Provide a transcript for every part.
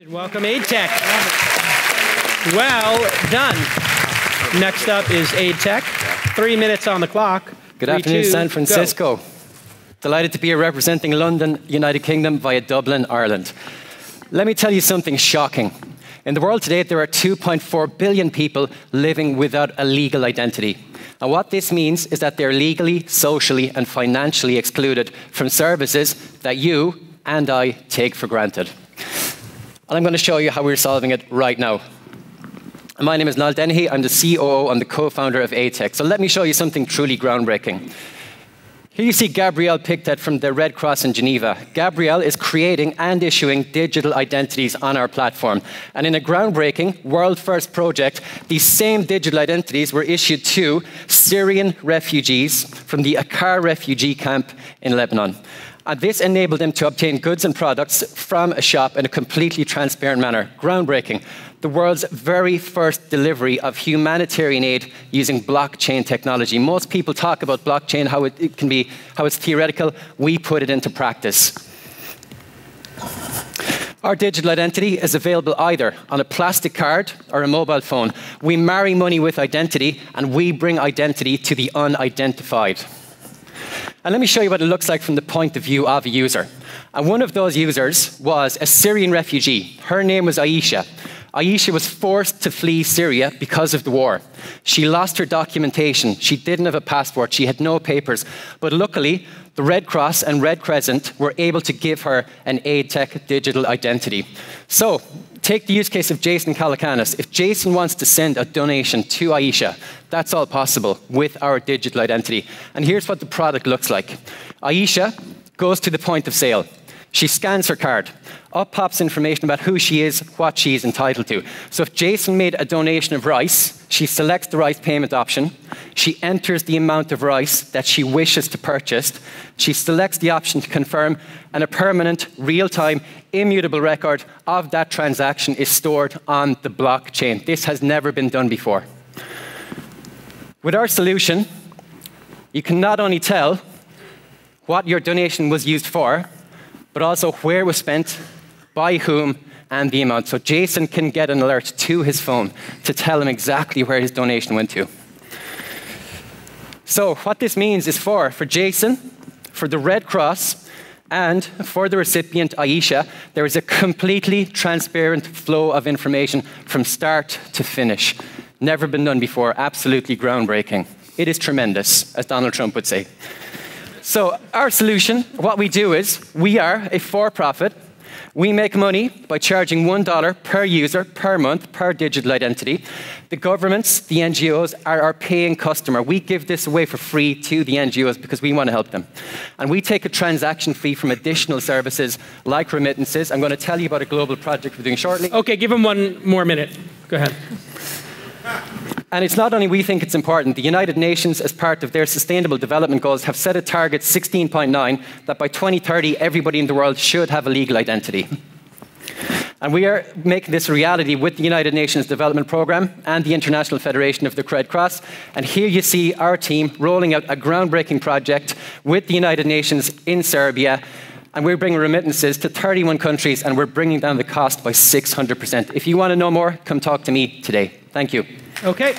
Welcome, AidTech. Well done. Next up is AidTech. 3 minutes on the clock. Good afternoon, San Francisco. Delighted to be here representing London, United Kingdom via Dublin, Ireland. Let me tell you something shocking. In the world today, there are 2.4 billion people living without a legal identity. And what this means is that they're legally, socially, and financially excluded from services that you and I take for granted. And I'm going to show you how we're solving it right now. My name is Niall Dennehy. I'm the COO and the co-founder of AidTech. So let me show you something truly groundbreaking. Here you see Gabrielle Pictet from the Red Cross in Geneva. Gabrielle is creating and issuing digital identities on our platform. And in a groundbreaking, world-first project, these same digital identities were issued to Syrian refugees from the Akkar refugee camp in Lebanon. And this enabled them to obtain goods and products from a shop in a completely transparent manner. Groundbreaking. The world's very first delivery of humanitarian aid using blockchain technology. Most people talk about blockchain, how it can be, how it's theoretical. We put it into practice. Our digital identity is available either on a plastic card or a mobile phone. We marry money with identity, and we bring identity to the unidentified. And let me show you what it looks like from the point of view of a user. And one of those users was a Syrian refugee. Her name was Aisha. Aisha was forced to flee Syria because of the war. She lost her documentation. She didn't have a passport. She had no papers. But luckily, the Red Cross and Red Crescent were able to give her an AidTech digital identity. So, take the use case of Jason Calacanis. If Jason wants to send a donation to Aisha, that's all possible with our digital identity. And here's what the product looks like. Aisha goes to the point of sale. She scans her card. Up pops information about who she is, what she is entitled to. So if Jason made a donation of rice, she selects the rice payment option. She enters the amount of rice that she wishes to purchase. She selects the option to confirm, and a permanent, real-time, immutable record of that transaction is stored on the blockchain. This has never been done before. With our solution, you can not only tell what your donation was used for, but also where it was spent, by whom, and the amount. So Jason can get an alert to his phone to tell him exactly where his donation went to. So what this means is for Jason, for the Red Cross, and for the recipient, Aisha, there is a completely transparent flow of information from start to finish. Never been done before, absolutely groundbreaking. It is tremendous, as Donald Trump would say. So our solution, what we do is, we are a for-profit. We make money by charging $1 per user per month per digital identity. The governments, the NGOs, are our paying customer. We give this away for free to the NGOs because we want to help them. And we take a transaction fee from additional services like remittances. I'm going to tell you about a global project we're doing shortly. Okay, give him 1 more minute. Go ahead. And it's not only we think it's important. The United Nations, as part of their Sustainable Development Goals, have set a target, 16.9, that by 2030, everybody in the world should have a legal identity. And we are making this a reality with the United Nations Development Programme and the International Federation of the Red Cross. And here you see our team rolling out a groundbreaking project with the United Nations in Serbia. And we're bringing remittances to 31 countries, and we're bringing down the cost by 600%. If you want to know more, come talk to me today. Thank you. Okay,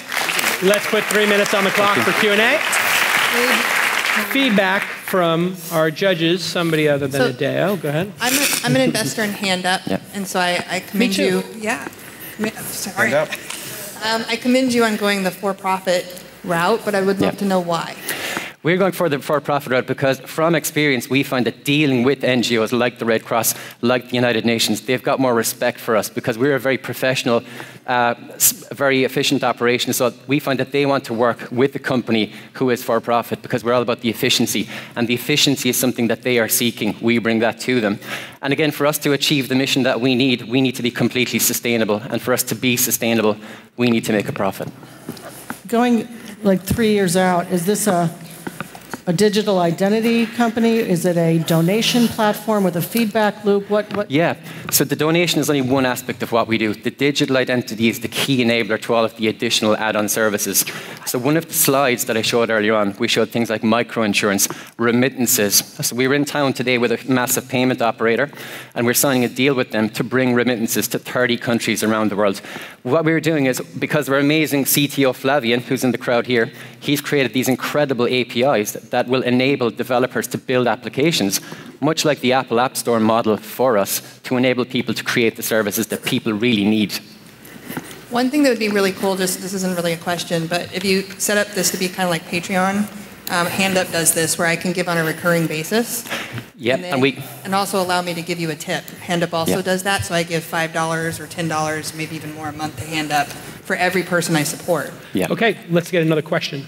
let's put 3 minutes on the clock for Q&A. Feedback from our judges, somebody other than Adeo. Go ahead. I'm an investor in Hand Up, and so I commend you. Yeah. Sorry. Hand Up. I commend you on going the for-profit route, but I would love to know why. We're going for the for-profit route because, from experience, we find that dealing with NGOs like the Red Cross, like the United Nations, they've got more respect for us because we're a very professional, very efficient operation. So we find that they want to work with a company who is for-profit because we're all about the efficiency. And the efficiency is something that they are seeking. We bring that to them. And again, for us to achieve the mission that we need to be completely sustainable. And for us to be sustainable, we need to make a profit. Going like 3 years out, is this a a digital identity company? Is it a donation platform with a feedback loop? What? Yeah, so the donation is only one aspect of what we do. The digital identity is the key enabler to all of the additional add-on services. So one of the slides that I showed earlier on, we showed things like microinsurance, remittances. So we were in town today with a massive payment operator, and we're signing a deal with them to bring remittances to 30 countries around the world. What we were doing is, because our amazing CTO Flavian, who's in the crowd here, he's created these incredible APIs that will enable developers to build applications, much like the Apple App Store model for us, to enable people to create the services that people really need. One thing that would be really cool, just this isn't really a question, but if you set up this to be kind of like Patreon, HandUp does this where I can give on a recurring basis. Yep, and also allow me to give you a tip. HandUp also does that, so I give $5 or $10, maybe even more a month to HandUp for every person I support. Yeah. Okay, let's get another question.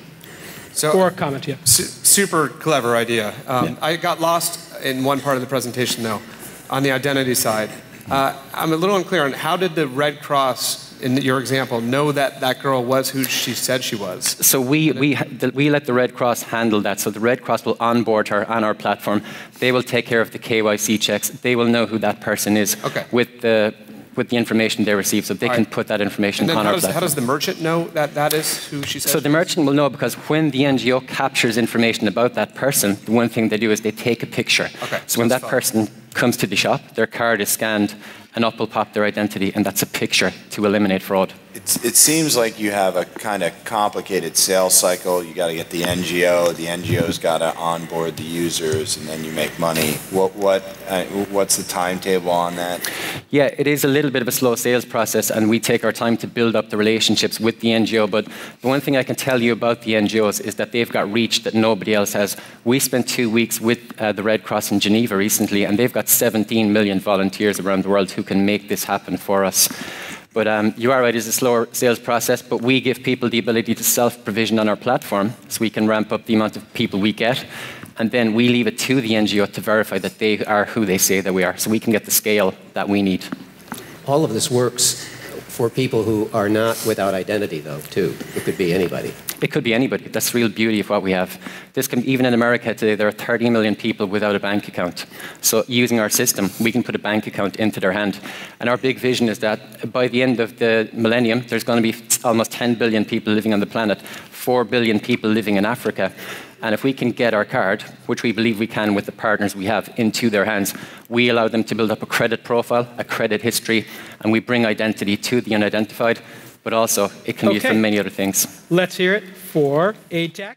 Or a comment, yeah. Super clever idea. I got lost in one part of the presentation, though, on the identity side. I'm a little unclear on how did the Red Cross, in your example, know that that girl was who she said she was? So we let the Red Cross handle that. So the Red Cross will onboard her on our platform. They will take care of the KYC checks. They will know who that person is with the information they receive, so they can put that information on our platform. How does the merchant know that that is who she says? So the merchant will know because when the NGO captures information about that person, the one thing they do is they take a picture. Okay, so when that person comes to the shop, their card is scanned, and up will pop their identity, and that's a picture to eliminate fraud. It seems like you have a kind of complicated sales cycle. You got to get the NGO's got to onboard the users, and then you make money. What's the timetable on that? Yeah, it is a little bit of a slow sales process, and we take our time to build up the relationships with the NGO. But the one thing I can tell you about the NGOs is that they've got reach that nobody else has. We spent 2 weeks with the Red Cross in Geneva recently, and they've got 17 million volunteers around the world who can make this happen for us. But you are right, it's a slower sales process, but we give people the ability to self-provision on our platform so we can ramp up the amount of people we get, and then we leave it to the NGO to verify that they are who they say that we are, so we can get the scale that we need. All of this works for people who are not without identity, though, too. It could be anybody. It could be anybody. That's the real beauty of what we have. This can, even in America today, there are 30 million people without a bank account. So using our system, we can put a bank account into their hand. And our big vision is that by the end of the millennium, there's going to be almost 10 billion people living on the planet, 4 billion people living in Africa. And if we can get our card, which we believe we can with the partners we have, into their hands, we allow them to build up a credit profile, a credit history, and we bring identity to the unidentified, but also it can be used for many other things. Let's hear it for AidTech.